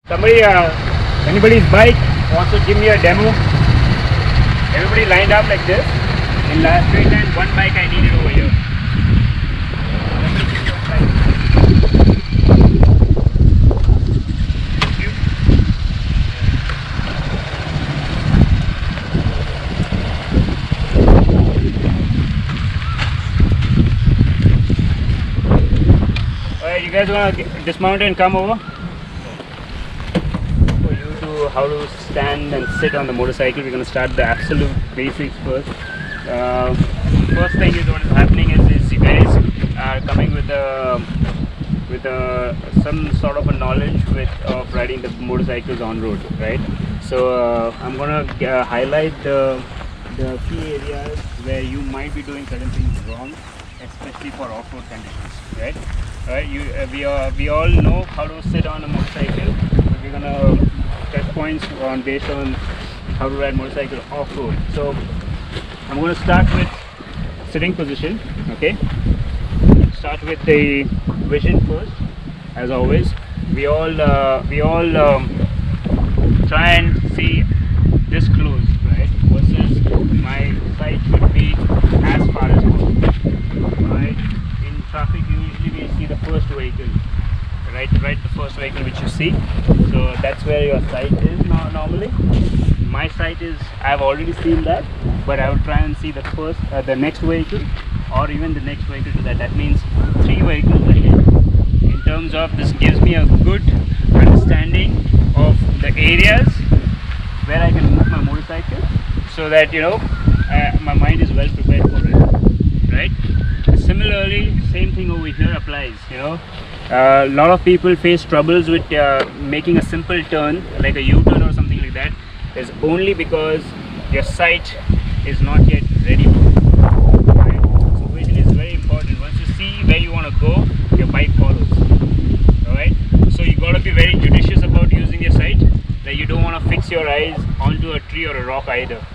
Somebody, anybody's bike wants to give me a demo. Everybody lined up like this. In last straight line, one bike I needed over here. Alright, you guys want to dismount and come over? How to stand and sit on the motorcycle. We're going to start the absolute basics first. First thing is what is happening is you guys are coming with some sort of a knowledge of riding the motorcycles on road, right? So I'm going to highlight the key areas where you might be doing certain things wrong, especially for off-road conditions, right? Alright, we all know how to sit on a motorcycle, but we're going to touch points based on how to ride motorcycle off-road. So I'm going to start with sitting position. Okay, start with the vision first. As always, we all try and see this close, right? Versus my sight should be as far as possible. Right? In traffic, usually we see the first vehicle. Right, the first vehicle which you see, so that's where your sight is normally. My sight is, I've already seen that, but I will try and see the next vehicle, or even the next vehicle to that. That means 3 vehicles ahead. In terms of, this gives me a good understanding of the areas where I can move my motorcycle, so that my mind is well prepared for it. Right. Similarly, same thing over here applies. A lot of people face troubles with making a simple turn, like a U-turn or something like that, is only because your sight is not yet ready for it. Right? So vision is very important. Once you see where you want to go, your bike follows. Alright? So you got to be very judicious about using your sight, that you don't want to fix your eyes onto a tree or a rock either,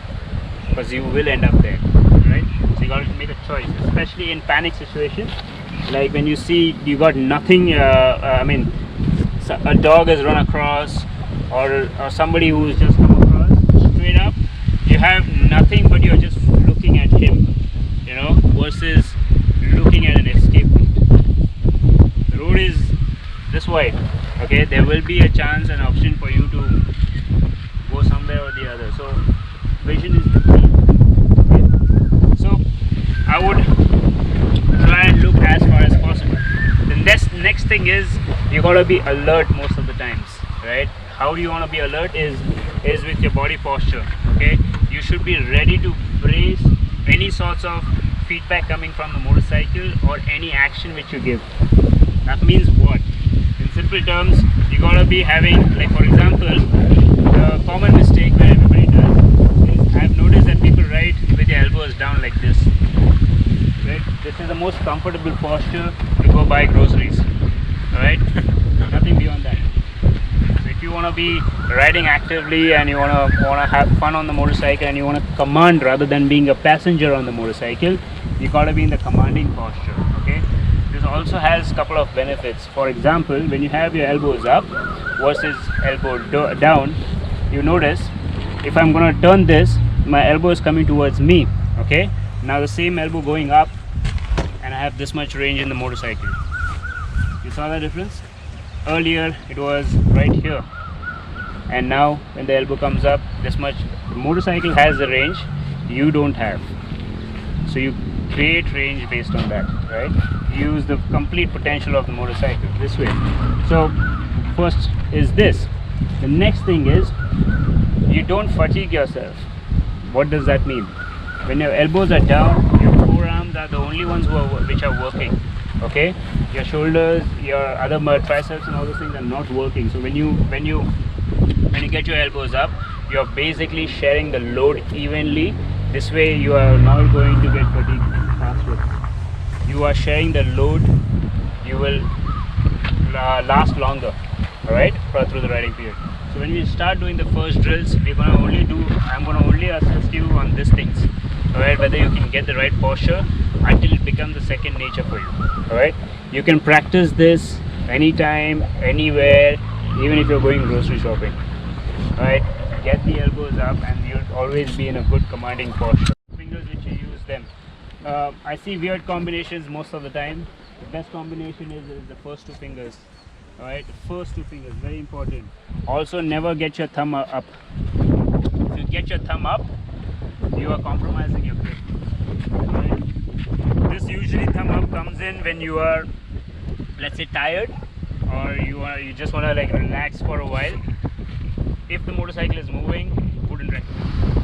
because you will end up there. Right? So you got to make a choice, especially in panic situations. Like when you see you got nothing, a dog has run across, or somebody who's just come across straight up, you have nothing but you're just looking at him, versus looking at an escape route. The road is this wide, okay? There will be a chance and option for you to go somewhere or the other. So vision is the key. Okay? So I would try and look as far as possible. The next thing is you gotta be alert most of the times, right? How do you want to be alert is with your body posture. Okay, you should be ready to brace any sorts of feedback coming from the motorcycle or any action which you give. That means what? In simple terms, you gotta be having, like for example, the common mistake where everybody does is, I've noticed that people ride with their elbows down like this. Right? This is the most comfortable posture to go buy groceries. Alright? Nothing beyond that. So if you want to be riding actively and you want to have fun on the motorcycle and you want to command rather than being a passenger on the motorcycle, you got to be in the commanding posture. Okay? This also has a couple of benefits. For example, when you have your elbows up versus elbow down, you notice if I'm going to turn this, my elbow is coming towards me. Okay? Now the same elbow going up, and I have this much range in the motorcycle. You saw the difference? Earlier it was right here, and now when the elbow comes up this much, the motorcycle has the range, you don't have. So you create range based on that, right? Use the complete potential of the motorcycle this way. So first is this. The next thing is, you don't fatigue yourself. What does that mean? When your elbows are down, your forearms are the only ones which are working. Okay, your shoulders, your other triceps and all those things are not working. So when you get your elbows up, you're basically sharing the load evenly. This way you are not going to get fatigued faster. You are sharing the load, you will last longer, alright, through the riding period. So when we start doing the first drills, I'm going to only assist you on these things, alright, whether you can get the right posture until it becomes the second nature for you. Alright, you can practice this anytime, anywhere, even if you're going grocery shopping. Right? Get the elbows up and you'll always be in a good commanding posture. Fingers which you use them. I see weird combinations most of the time. The best combination is the first two fingers. Alright, the first two fingers, very important. Also, never get your thumb up. If you get your thumb up, you are compromising your grip. Right? This usually thumb up comes in when you are, let's say, tired, or you just want to like relax for a while. If the motorcycle is moving, wouldn't recommend.